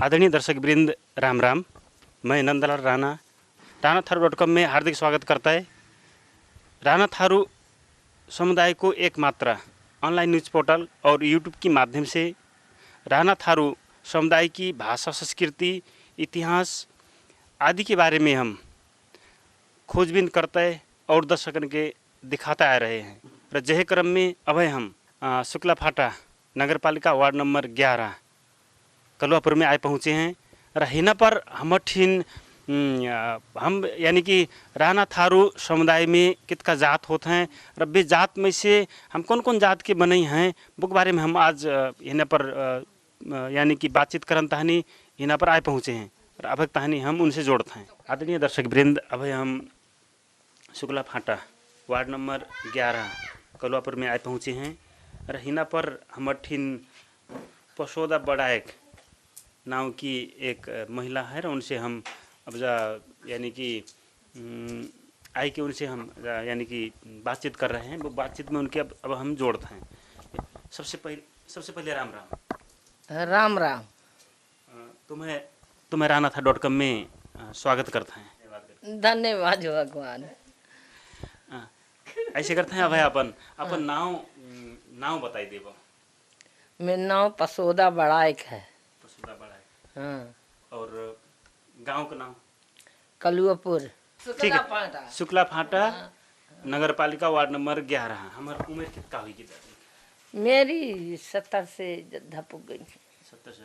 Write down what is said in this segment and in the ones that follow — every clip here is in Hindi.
आदरणीय दर्शक वृंद, राम राम। मैं नंदलाल राणा राणाथारू.com में हार्दिक स्वागत करता है। राणा थारू समुदाय को एकमात्र ऑनलाइन न्यूज़ पोर्टल और यूट्यूब के माध्यम से राणा थारू समुदाय की भाषा, संस्कृति, इतिहास आदि के बारे में हम खोजबीन करते और दर्शकों के दिखाते आ रहे हैं। र जह क्रम में अब हम शुक्ला फाटा नगर पालिका वार्ड नंबर 11 कलुआपुर में आए पहुँचे हैं। र हिना पर हम यानी कि राणा थारू समुदाय में कितना जात होते हैं र बे जात में से हम कौन कौन जात के बने हैं वो बारे में हम आज हिना पर यानी कि बातचीत करन तहनी हिना पर आए पहुँचे हैं। और अब तहनी हम उनसे जोड़ते हैं। आदरणीय दर्शक वृंद, अब हम शुक्ला फाटा वार्ड नंबर 11 कलुआपुर में आए पहुँचे हैं। और हिना पर हम पशोदा बड़ायक नाव की एक महिला है और उनसे हम अब यानी कि आई के उनसे हम यानी कि बातचीत कर रहे हैं। वो बातचीत में उनके अब हम जोड़ते हैं। सबसे पहले राम राम। राम राम। तुम्हें राणाथारू.com में स्वागत करते हैं। धन्यवाद भगवान। ऐसे करते हैं। अब अपन नाव बताई देबो। मेरा नाम पशोदा बड़ायक है। पशोदा बड़ायक। हाँ। और गांव का नाम कलुआपुर। ठीक है। शुक्ला फाटा नगर पालिका वार्ड नंबर 11। हमारी उम्र कितना हुई की? मेरी 70 से जद्दा पुग गई। 70 से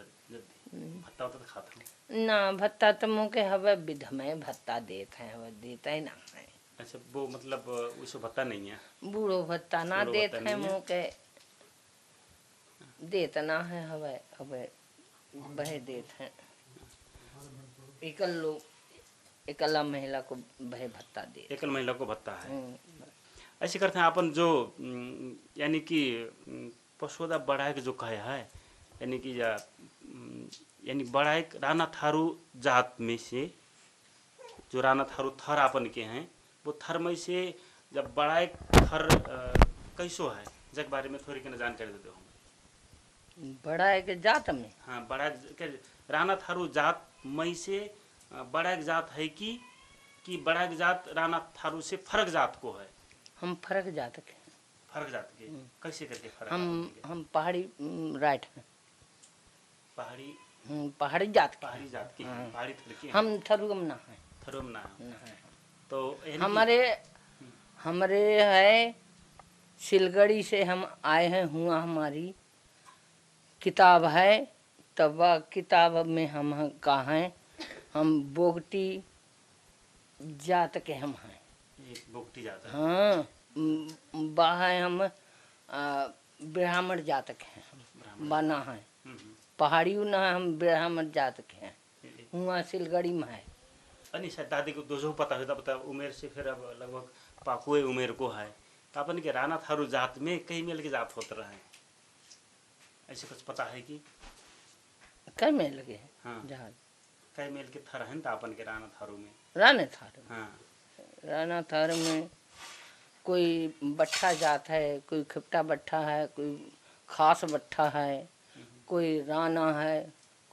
भत्ता तो खाता हूँ ना। भत्ता तो मुँह हवे विध में भत्ता देते हैं, हवे देता ही ना है। अच्छा, वो मतलब उसको भत्ता नहीं है? बूढ़ो भत्ता ना देते हैं, मुँह के देता ना है। हवे हवे बह देते हैं। एकला महिला को बह भत्ता दे। एकल महिला को भत्ता है। ऐसे करते हैं अपन जो यानी कि पशोदा बड़ायक जो कहे है, यानी बड़ायक राणा थारू जात में से जो राणा थारू थर अपन के हैं, वो थर में से जब बड़ायक थर कैसो है जग बारे में थोड़ी जानकारी देते हो। बड़ायक जात में? हाँ, बड़ायक राणा थारू जात में से बड़ायक जात है कि बड़ायक जात राणा थारू से फर्क जात को है? हम फर्क जात के। फर्क जात के कैसे करके फर्क? हम पहाड़ी राइट हैं। पहाड़ी जात के। पहाड़ी थर के। हम थरुम ना है। थरुम ना है। तो हमारे है सिलगड़ी से हम आए हैं। हुआ हमारी किताब है, तब किताब में हम का हैं। हम बोगटी जात के हम हैं। बोगटी जात है। हाँ, बाहर हम ब्राह्मण जात के हैं। बना है पहाड़ी ना, हम ब्राह्मण जात के हैं। हुआ सिलगड़ी में है। अनि शायद दादी को दोजो पता होता पता उम्र से फिर अब लगभग पाकुए उम्र को है। तो अपन के राणा थारू जात में कई मेल के जात होते रहे, ऐसे कुछ पता है कि कई मेल के? हाँ, जहाज कई मेल के थर हैं अपन के राणा थारू में? राणा थारू। हाँ, राणा थारू में कोई बट्ठा जात है, कोई खिपटा बट्ठा है, कोई खास बट्ठा है, कोई राणा है,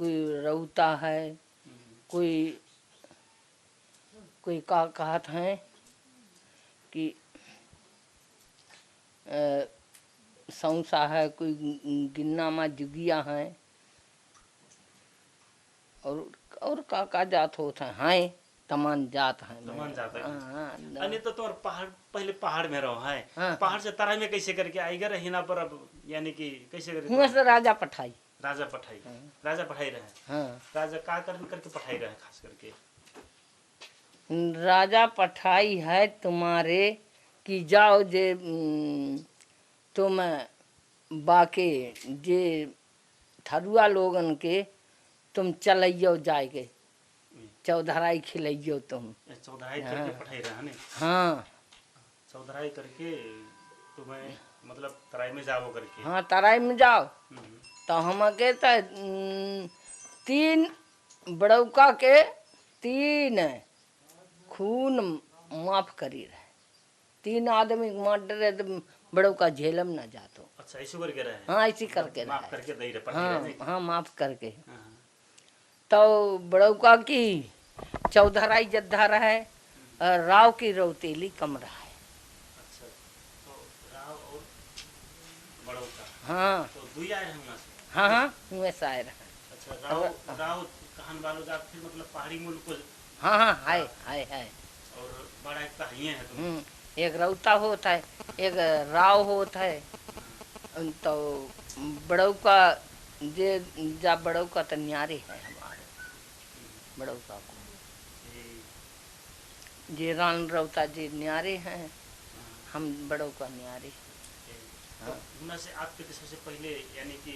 कोई रौता है, कोई का कहत हैं कि सौंसा है, कोई गिन्ना में जुगिया है, और का जात होता है। तमान जात है। तमान जात है। हाँ। तो तुम पहले पहाड़ में रहो है। हाँ। पहाड़ से तराई में कैसे करके आई गए हिना पर? अब यानी कि कैसे करके? हुआ से राजा पठाई। राजा पठाई। राजा पठाई रहे। हाँ। राजा का करके पठाई रहे खास करके? राजा पठाई है तुम्हारे कि जाओ जे तुम बाके जे थरुआ लोगन के तुम चलइयो जाएगे, चौधराई खिलइयो तुम। चौधराई करके पठाई रहा ने? हाँ, चौधराई करके तुम्हें मतलब तराई में जाओ करके? हाँ, तराई में जाओ। तो हम के 3 बड़ौका के 3 खून माफ करी रहे। 3 आदमी मार डरे तो बड़ों का झेलम ना जातो। अच्छा ऐसे करके रहे हाँ ऐसी करके माफ रहा करके दई रहे पट्टी हाँ रहे हाँ माफ करके। हाँ, तो बड़ों का की चौधराई जद्दा रहे और राव की रौतेली कम रहा है। अच्छा तो राव और बड़ों का हाँ तो दुई आए हैं वहाँ से हाँ हाँ हुए शायर हैं। अच्छा राव राव कहन वालों जात फिर मतलब पहाड़ी मुल्क को हाँ हाँ है और बड़ा एक तो ही है तुम एक रौता होता है एक राव होता है। तो बड़ों का जे जा बड़ों का तो न्यारे है हमारे बड़ों का को जे रान रौता जे न्यारे हैं हम बड़ों का न्यारे। तो उनमें से आपके तो सबसे पहले यानी कि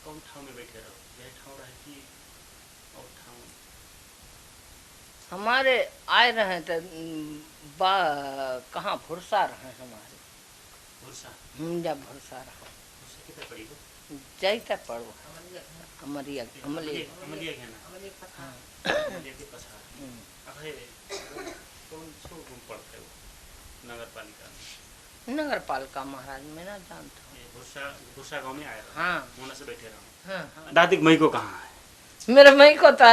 कौन ठाव में बैठे रहो यह ठाव रहे कि और ठाव हमारे आए रहे तो बा कहाँ भुरसा रहे हमारे भूसा जब भुरसा रहा भूसा कितने पड़ी हो जय तक पढ़ो अमलिया अमलिया अमलिया घेना हाँ अमलिया के पछाड़ अब है कौन छो गुम पड़ते हो नगर पालिका में नगर पालिका महाराज में ना जानता हूँ। ये भूसा भूसा गांव में आए रहो हाँ होने से बैठे रहो हाँ दादी मई को कहाँ है मेरे मई को तो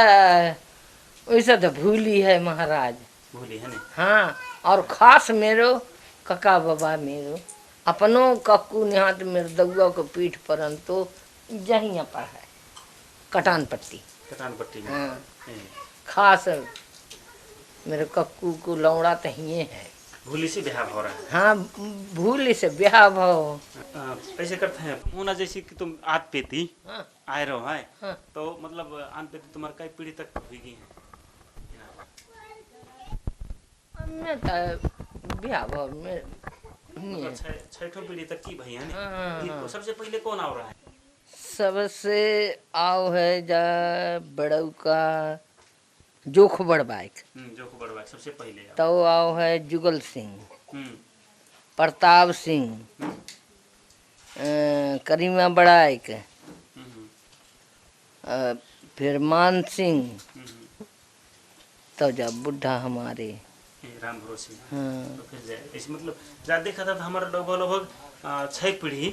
वैसा तो भूली है महाराज। भूली है नहीं हाँ और खास मेरो कका बाबा मेरो अपनो कक्कू निहात मेरे दउआ को पीठ परन तो जहिया पर है कटान पट्टी कटान पट्टी में हाँ ए, खास मेरे कक्कू को लौड़ा तो ही है। भूली से बिहार हो रहा है हाँ भूली से ब्याह भाव ऐसे करते हैं होना जैसे कि तुम आध पेती हाँ आए रहो है हाँ तो मतलब आन पेती तुम्हारे कई पीढ़ी तक हुई है हमने तो ब्याह भाव में नहीं है। मतलब छठों पीढ़ी तक की भैया ने हाँ, कि हाँ। सबसे पहले कौन आ रहा है सबसे आओ है जा बड़ऊ का जोख बड़बाइक जो को बड़वा सबसे पहले तो आओ है जुगल सिंह हम्म प्रताप सिंह करीमा बड़ाइक हम्म, फिर मान सिंह हम्म, तो जब बुढ़ा हमारे ये राम भरोसे हाँ तो फिर जाए इस मतलब जा देखा था तो हमारा लगभग लगभग 6 पीढ़ी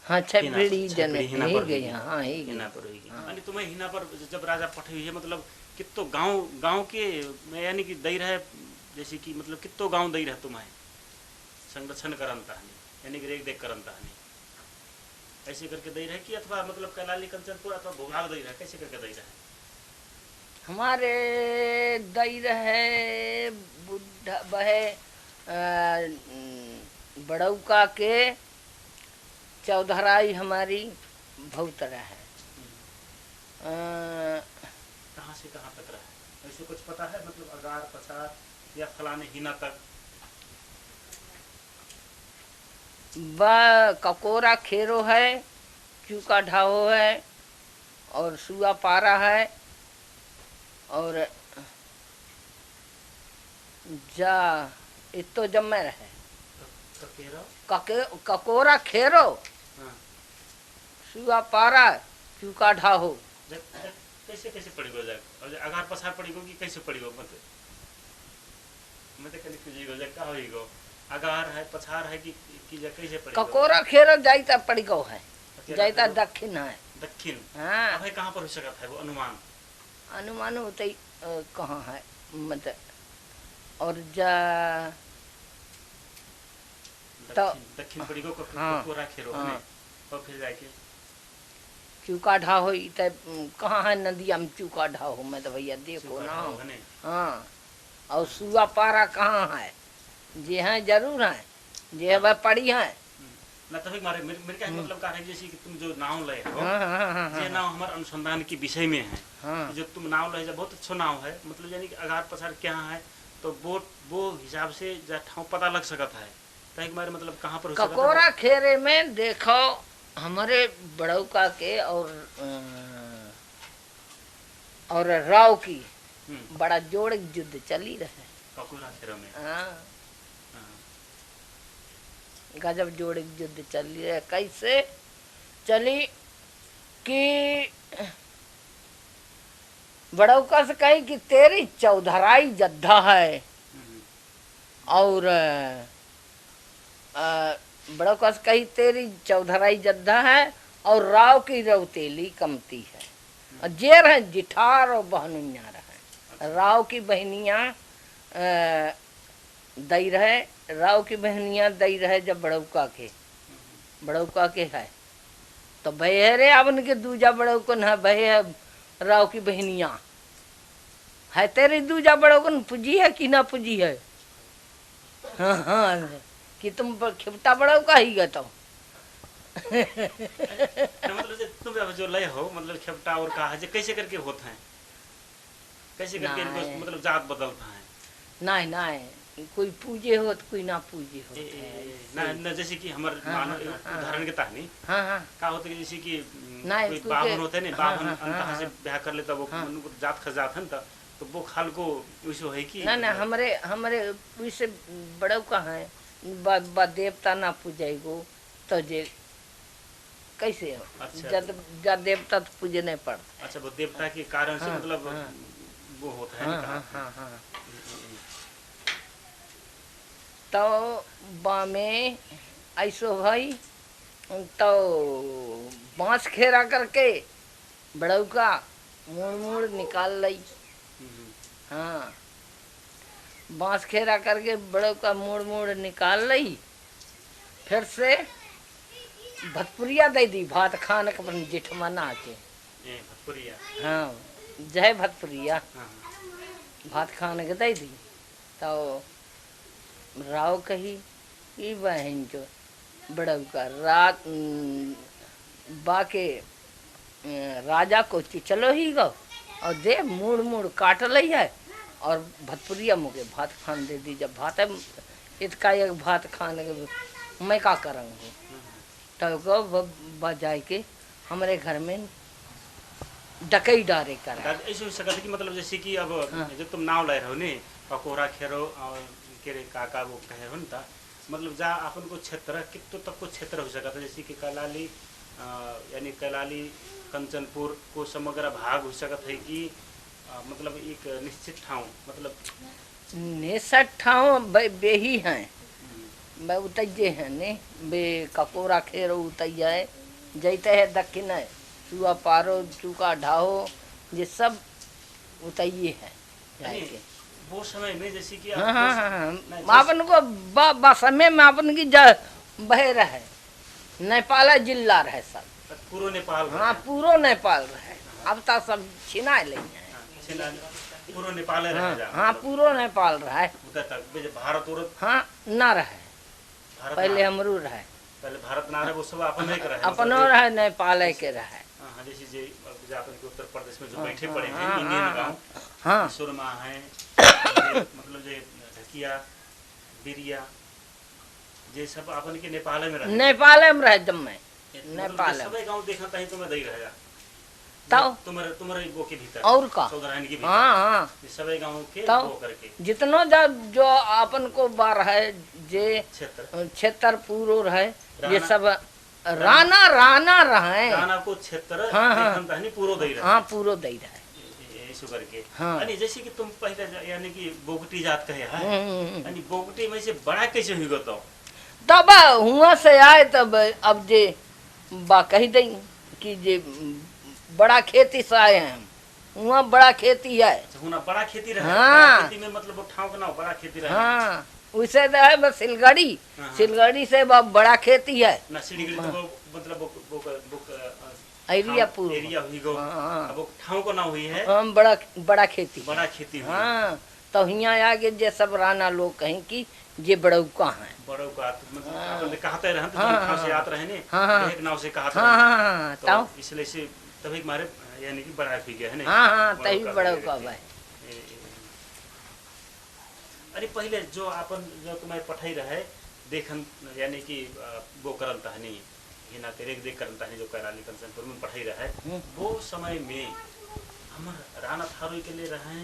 हाँ छह पीढ़ी छह जन पीढ़ी हिना ही पर गई हुई। हाँ ही गई। हिना पर होगी यानी तुम्हें हिना पर जब राजा पठे है मतलब कितो गांव गांव के यानी कि दई रहे जैसे कि मतलब कितो गांव दई रहे तुम्हें संरक्षण करन ताहनी यानी कि रेख देख करन ताहनी ऐसे करके दई रहे कि अथवा मतलब कैलाली कंचनपुर अथवा भोगाग दई रहे कैसे करके दई रहे हमारे दई रहे बुढ़ा बहे बड़ौका के चौधराई हमारी बहुत रहे कहाँ से कहाँ तक रहे ऐसे कुछ पता है मतलब अगार पछार या फलाने हिना तक बा ककोरा खेरो है चूका ढाहो है और सुआ पारा है और जा इतो जमे रहे ककोरा खेरो हाँ सुआ पारा चूका ढाहो कैसे कैसे पड़ी गो जाए और अगार पछार पड़ी गो कि कैसे पड़ी गो मत कल कुछ गो जाए का होई गो अगार है पछार है कि जा कैसे पड़ी ककोरा खेरो जाइता पड़ी गो है जाइता दक्षिण है दक्षिण हाँ अब है कहाँ पर हो सकता है वो अनुमान अनुमान होते ही कहाँ है मतलब और जा तो दक्षिण पड़ी गो हाँ, कोरा खेरो हाँ। है और फिर जाके चूका ढा हो तो कहाँ है नदिया में चूका ढा हो मैं तो भैया देखो ना होगा नहीं हाँ और सुआ पारा कहाँ है जे हैं जरूर हैं जे वह पड़ी हैं ना तभी मारे मेरे क्या मतलब का है जैसे कि तुम जो नाव ले हो हाँ हाँ हाँ ये हाँ नाव हमारे अनुसंधान के विषय में है हाँ जो तुम नाव ले बहुत अच्छा नाव है मतलब यानी कि अगार पछार क्या है तो वो हिसाब से जा ठाव पता लग सकता है ताकि मारे मतलब कहाँ पर हो सकता है ककोरा खेरे में देखो हमारे बड़ौका के और राव की बड़ा जोड़ युद्ध चली रहे ककोरा खेरों में हाँ हाँ, गजब जोड़ युद्ध चली रहे कैसे चली कि बड़ौका से कही कि तेरी चौधराई जद्दा है और बड़ा कस कही तेरी चौधराई जद्दा है और राव की रौतेली कमती है। और जे रहे जिठार और बहनुइया रहे, राव की बहनियाँ दई रहे, राव की बहनियाँ दई रहे जब बड़ौका के है तो भय रे अपन के दूजा बड़ौकन है, भय है राव की बहनियाँ है तेरी दूजा बड़ौकन पूजी है कि ना पूजी है। हाँ हाँ कि तुम खिपटा बड़ौका ही गए तो मतलब तुम जो लय हो मतलब खेपटा और कहा है कैसे करके होता है, कैसे करके इनको मतलब जात बदलता है। नहीं नहीं कोई पूजे हो तो कोई ना पूजे हो ना जैसे कि हमारे उदाहरण के तानी हाँ हाँ का होता है जैसे कि नहीं, कोई बाभन होते हैं ना, बाभन हाँ, हाँ, अंतः से हाँ, ब्याह कर लेता वो उनको जात खजात है ना, तो वो खाल को वैसे है कि ना हमरे वैसे बड़ो कहाँ है बा देवता ना पूजेगो तो जे कैसे हो। अच्छा, जब देवता तो पूजे नहीं पड़ता। अच्छा वो देवता के कारण से हाँ, मतलब हाँ, वो होता है हाँ, निकाह। हाँ, हाँ, हाँ। तो बामे ऐसो भाई तो बांस खेरा करके बड़ौका मुड़ निकाल लई। हाँ बांस खेरा करके बड़ौका मुड़ निकाल लई, फिर से भतपुरिया दे दी भात खान के अपन जेठमना के। भतपुरिया हाँ जय भतपुरिया हाँ, भात खान के दे दी। तो राव कही ई बहन जो बड़ौका रात बाके राजा को चलो ही गो और दे मुड़ काट लई है और भतपुरिया मुके भात खान दे दी। जब भात इतका एक भात खान के मैं का करूँगा तो गो जाए के हमारे घर में डकई डारे कर ऐसे हो सकता है कि मतलब जैसे कि अब जो तुम नाव लाए रहो ने पकोरा खेरो और केरे काका वो कहे हो ना, मतलब जा अपन को क्षेत्र कितो तक को क्षेत्र हो सकता है जैसे कि कैलाली यानी कैलाली कंचनपुर को समग्र भाग हो सकता है कि मतलब एक निश्चित ठाव मतलब निश्चित ठाव बेही हैं मैं उतजे हैं ने बे ककोरा खेरो उतैया है जैते है दक्षिण है चूआ पारो चूका ढाहो ये सब उतैये है जाके वो समय में जैसे कि हाँ हाँ हाँ अपन को समय में अपन की बह रहे नेपाल जिला रहे सब पूरा नेपाल हाँ पूरा नेपाल रहे अब तक सब छिना ले पूरा नेपाल रहे हाँ पूरा नेपाल रहे उधर तक भारत और हाँ ना रहे पहले हमरू रहे पहले भारत ना रहे वो सब अपन नहीं रहे अपन रहे नेपाल के रहे। हाँ जैसे जे अपन के उत्तर प्रदेश में जो बैठे पड़े हैं इंडियन गांव हाँ सुरमा है मतलब जे ढकिया बिरिया जे सब अपन के नेपाल में रहे जब मैं नेपाल सब गांव देखा ताही तो मैं दई रहेगा ताऊ तुम्हारे वो के भीतर और का सौदरायन के भीतर हाँ हाँ सब गांव के ताऊ वो करके जितना जो अपन को बार है जे क्षेत्र पूरो रहे ये सब राना रहे राना को क्षेत्र हाँ हाँ पूरो दई रहे हाँ पूरो दई रहे शुगर के हाँ यानी जैसे कि तुम पहले यानी कि बोगटी जात कहे है यानी बोगटी में से बड़ा कैसे हुई गो तब हुआ से आए तब अब जे बा कही दई कि जे बड़ा खेती से आए हैं हम वहाँ बड़ा खेती है हुना बड़ा खेती रहे हाँ खेती में मतलब वो ठाव का ना बड़ा खेती रहे हाँ उसे तो है बस सिलगड़ी से बड़ा खेती है ना सिलगड़ी तो मतलब वो एरिया हुई गो अब वो ठाव को ना हुई है हम बड़ा खेती हुई हाँ तो यहाँ आगे जे सब राना लोग कहें कि ये बड़ौका है बड़ौका मतलब अपन कहते रहे तो नाव से आते रहे ने एक नाव से कहते हाँ तो इसलिए से तभी हमारे यानी कि बड़ा पी गया है ना हाँ तभी बड़ौका भाई। अरे पहले जो अपन जो तुम्हें पठाई रहे देखन यानी कि वो करन तहनी हिना तेरे देख करन तहनी जो कैलाली कंचनपुर में पठाई रहे वो समय में हम राणा थारू के लिए रहे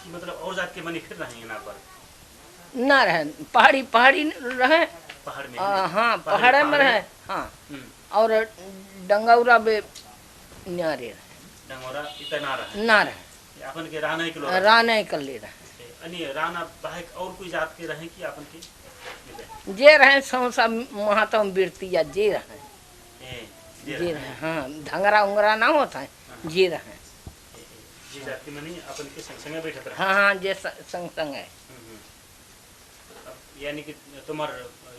कि मतलब और जात के बनी फिर रहे यहाँ पर ना रहे पहाड़ी रहे पहाड़ में हाँ पहाड़ में रहे हाँ और डंगौरा बे न्यारे रहे डंगौरा इतना रहे ना रहे अपन के राणे के राणे कर ले रहे अनि राणा बाहेक और कोई जात के रहे कि अपन के जे रहे सौसा महातो बिरतिया जे रहे ए जे रहे। हाँ धंगरा उंगरा ना होता है जे रहे। जी जात के मनी अपन के संग संग बैठत रहे। हाँ हाँ जे संग संग है। यानी कि तुम्हार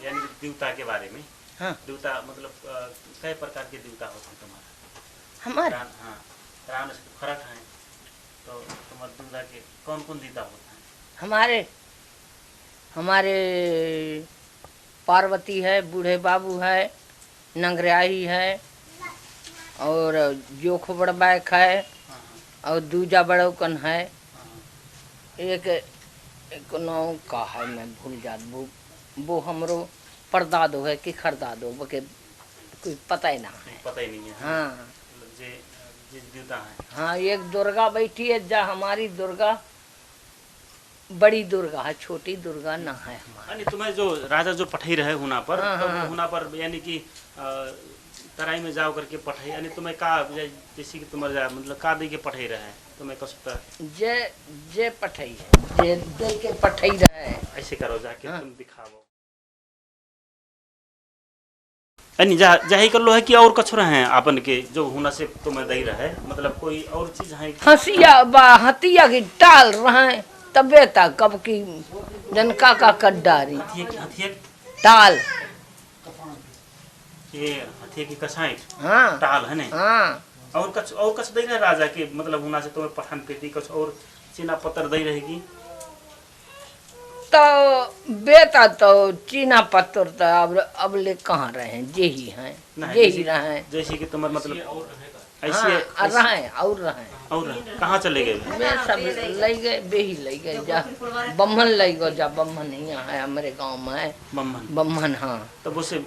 यानी कि देवता के बारे में। हाँ देवता मतलब कई प्रकार के देवता होते हैं तुम्हारा? हमारे हाँ राम से फर्क है तो तुम्हारे देवता के कौन कौन देवता होता है? हमारे हमारे पार्वती है, बूढ़े बाबू है, नंगराही है और जोख बड़बैक है और दूजा बड़ौकन है। एक एक नाम का है मैं भूल जात वो हमरो परदादो है कि खरदादो बके कोई पता ही ना है। पता ही नहीं है। हाँ जे जिस देवता है। हाँ एक दुर्गा बैठी है जा हमारी दुर्गा बड़ी दुर्गा है, छोटी दुर्गा ना है हमारी। यानी तुम्हें जो राजा जो पठाई रहे हुना पर हाँ, तो हाँ। हुना पर यानी कि तराई में जाओ करके पठाई यानी तुम्हें का जैसे कि तुम्हारे जा मतलब का दे के पठाई रहे तुम्हें कसता जे जे पठई है जे दे के पठई रहे ऐसे करो जाके हाँ। तुम दिखाओ। यानी जा जाही कर लो है कि और कछु रहे अपन के जो हुना से तुम्हें दई रहे मतलब कोई और चीज है? हंसिया बा हतिया की टाल रहे तबे तक कब की जनका का कड्डारी हथिया टाल। ये हथिया की कसाई हाँ टाल है नहीं? हाँ और कछ दई रहे राजा के मतलब हुना से तुम्हें पठान पेटी कुछ और चीना पत्थर दई रहेगी? तो बेटा तो चीना पत्थर तो अब ले कहाँ रहे जे ही हैं जे ही रहे। जैसे कि तुम्हारे मतलब ऐसे हाँ रहे और रहे और कहाँ चले गए? वे सब ले गए बेही ले गए जा बम्हन ले गो जा बम्हन यहाँ है हमारे गांव में है बम्मन। बम्हन। हाँ तब उसे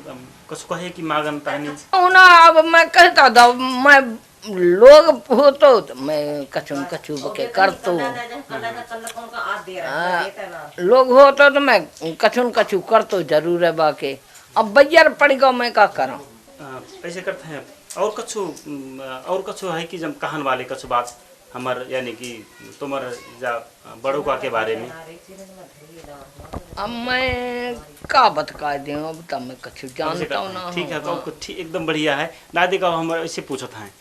कुछ कहे कि मागन तानी ना अब मैं कहता था मैं लोग हो तो मैं कछु कछु के करतो लोग हो तो मैं कछु करतो जरूर है बाके। अब बैयर पड़ गो मैं क्या करूं? ऐसे करते हैं और कछु है कि जब कहन वाले कछु बात हमार यानी कि तुम्हार जा बड़ों का के बारे में अब मैं का बतका दे अब तब मैं कछु जानता हूँ ना। ठीक है तो ठीक एकदम बढ़िया है। दादी का हम ऐसे पूछत हैं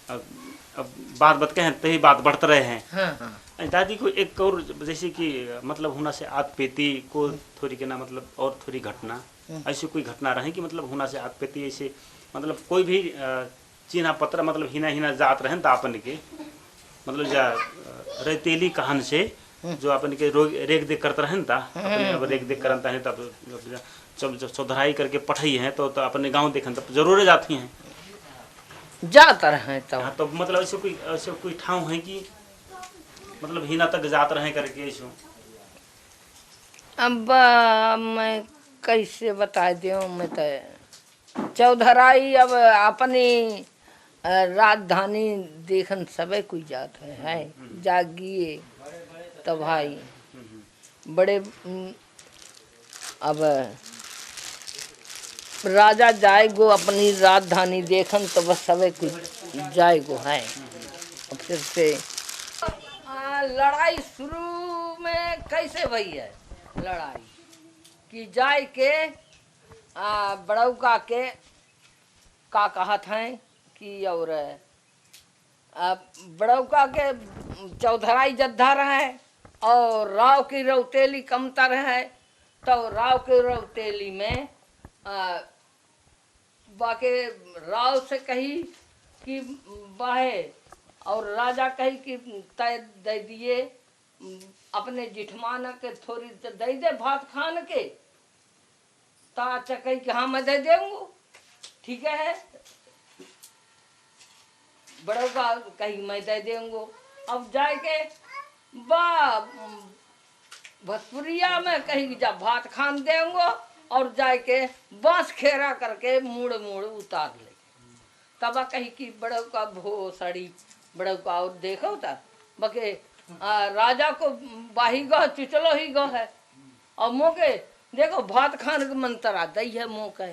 अब बात बतके हैं तभी बात बढ़ते रहे हैं। हाँ हाँ दादी को एक और जैसे कि मतलब होना से आत पेती को थोड़ी के ना मतलब और थोड़ी घटना ऐसी कोई घटना रहे कि मतलब होना से आत पेती ऐसे मतलब कोई भी चीना पत्र मतलब हिना हिना जात रहे तो अपन के मतलब जा रेतेली कहन से जो अपन के रेख देख करते रहे ता अब रेख देख करता है तब जब चौधराई करके पठाई है तो अपने गांव देखन तब जरूर जाती हैं जाता रहे तब। हाँ, तो मतलब ऐसे कोई ठाव है कि मतलब हिना तक जात रहे करके ऐसे? अब मैं कैसे बता दूँ मैं तो चौधराई अब अपनी राजधानी देखन सबे कोई जात है जागिए तो भाई बड़े अब राजा जाएगो अपनी राजधानी देखन तो बस सबे कुछ जाएगो है। अब फिर से लड़ाई शुरू में कैसे भई है लड़ाई कि जाए के बड़ौका के का कहत हैं कि और बड़ौका के चौधराई जद्दा रहे और राव की रौतेली कमतर है तो राव की रौतेली में बाके राव से कही कि बाहे और राजा कही कि तय दे दिए अपने जिठमान के थोड़ी दे दे भात खान के ता कही कि हाँ मैं दे दूंगा ठीक है बड़ौका कही मैं दे दूंगा। अब जाए के बा भोजपुरिया में कही जा भात खान देंगे और जाए के बांस खेरा करके मुड़ मुड़ उतार ले तब कही कि बड़ौका भो सड़ी बड़ौका और देखो था बके राजा को बाही गो चिचलो ही गो है और मोके देखो भात खान के मंत्रा दई है मोके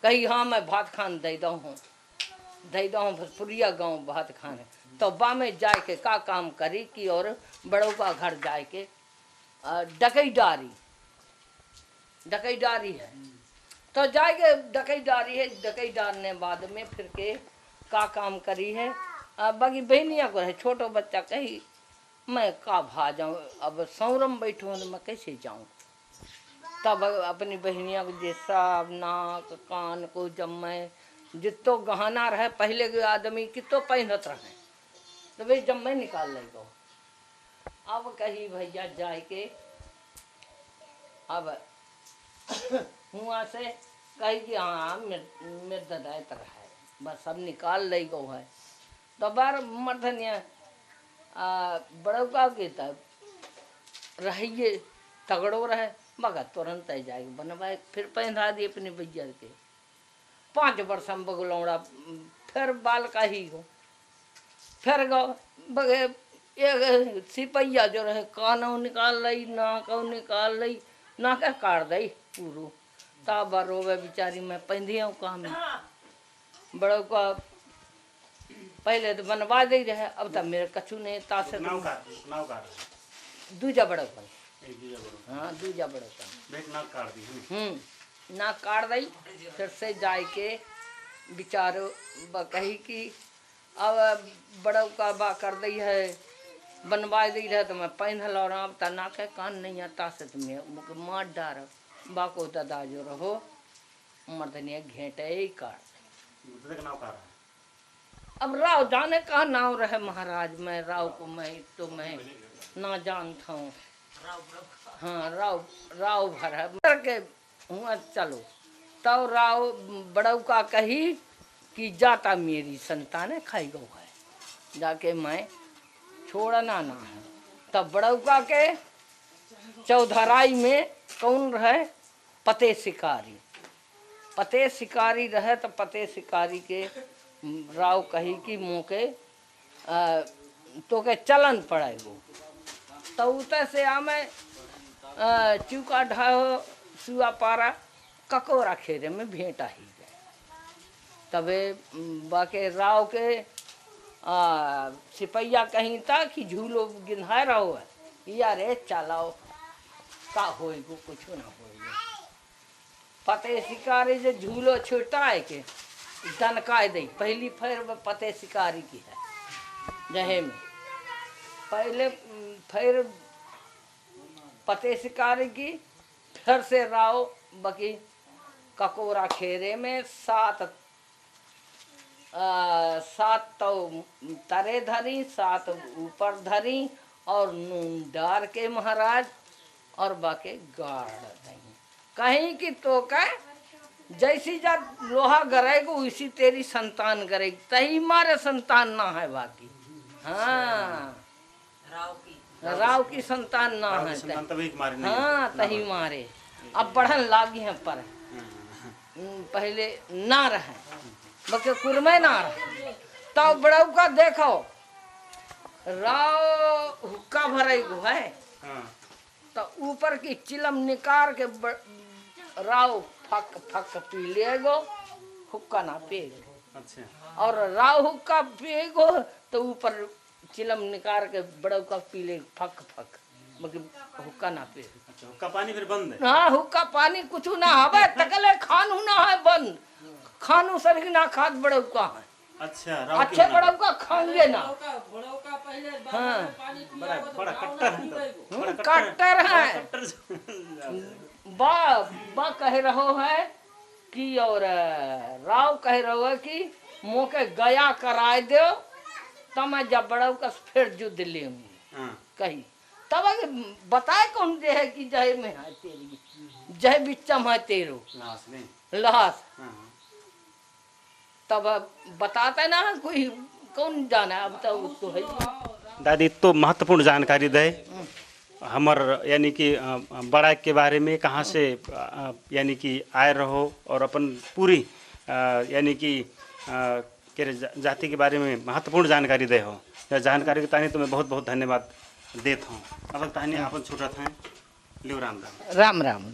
कही हाँ मैं भात खान दे दो हूँ भोजपुरिया गाँव भात खान है तो बा में जाए के का काम करी कि और बड़ों का घर जाए के डकैदारी डकैदारी है। तो जाएंगे डकैदारी है, डकैदार ने बाद में फिर के का काम करी है। बाकी बहनिया को है, छोटो बच्चा कही मैं का भा जाऊँ, अब सौरम बैठूँ तो मैं कैसे जाऊँ। तब अपनी बहनिया को जैसा नाक कान को जब मैं जितो गहना रहे पहले के आदमी कितो पहनत रहे, तो भाई जब मैं निकाल ले गो। अब कही भैया जाए के अब हुआ से कही कि हाँ मेरे ददाए तरह है, बस सब निकाल ले गो है। तो बार मर्दनिया बड़ौका के तब रहिए तगड़ो रहे मगर तुरंत आई जाएगी बनवाए, फिर पहना दिए अपने भैया के। 5 वर्ष हम बगलौड़ा फिर बाल का ही हो, फिर गो बगे एक सिपैया जो रहे कानों निकाल लई नाकों निकाल लई नाके काट दई पूरू। तब रोवे बेचारी मैं पहनदी हूँ काम बड़ों का पहले तो बनवा दे रहे, अब तक मेरे कछु नहीं तासे दूजा बड़ो का हाँ दूजा बड़ो का नाक काट दी। फिर से जाए के बेचारो कही कि अब बड़ो का बा कर दी है बनवा दी रहे तो मैं पहन लो रहा, अब तना के कान नहीं आता से तुम्हें मार डार बा को दादा जो रहो मर्दनिया घेंटे ही काट। अब राव जाने कहा नाव रहे महाराज, मैं राव को मैं ना जानता हूँ। हाँ राव भर है के हुआ चलो। तब राव बड़ऊ का कही कि जाता मेरी संतान खाई गो है, जाके मैं छोड़ना ना है। तब बड़ऊ का के चौधराई में कौन रहे पते शिकारी रहे। तो पते शिकारी के राव कही कि मुँह तो के चलन पड़ेगो। तो उतर से आमे चूका ढाहो सुआ पारा ककोरा खेरे में भेंटा ही गए। तबे बाके राव के सिपैया कहीं था कि झूलो गिन्हा रहो है यार चलाओ का होएगो कुछ ना होएगो। पते शिकारी जो झूलो छुटा है के दनका दे पहली फेर पते शिकारी की है जहे में पहले फिर पते शिकारी की फिर से राव बकी ककोरा खेरे में 7 तो तरे धरी 7 ऊपर धरी और नून डार के महाराज और बाके गाड़ दई कहीं की तो कह जैसी जा लोहा गरेगो उसी तेरी संतान गरेगी, तही मारे संतान ना है बाकी। हाँ राव की संतान ना है हाँ तही मारे। अब बढ़न लागी है पर पहले ना रहे बके कुरमे ना रहे। तो बड़ऊ का देखो राव हुक्का भरे गो है तो ऊपर की चिलम निकाल के राव फक फक पी लेगो हुक्का ना पिएगो। अच्छा। और राव हुक्का पिएगो तो ऊपर चिलम निकाल के बड़ऊ का पी ले फक फक मतलब हुक्का ना पिए। अच्छा, हुक्का पानी फिर बंद है। हाँ हुक्का पानी कुछ ना हवे तकले खानू ना है बंद, खानू सर ना खाद बड़ऊ का है। अच्छा अच्छे बड़ऊ का खाएंगे ना। हाँ बड़ा कट्टर है बा कह रहो है कि और राव कह रहो है कि मुँह के गया कराए दो तब मैं जब बड़ऊ का फिर युद्ध ले कही। तब बताए कौन दे है कि जय में है तेरी जय बिच्चम है तेरो लाश। तब बताते ना कोई कौन जाना अब तो है। दादी तो महत्वपूर्ण जानकारी दे हमर यानी कि बड़ा के बारे में कहाँ से यानी कि आए रहो और अपन पूरी यानी कि के जाति के बारे में महत्वपूर्ण जानकारी दे हो। यह जानकारी के तानी तुम्हें बहुत बहुत धन्यवाद देता हूँ। अब तानी अपन छूटत हैं। राम राम।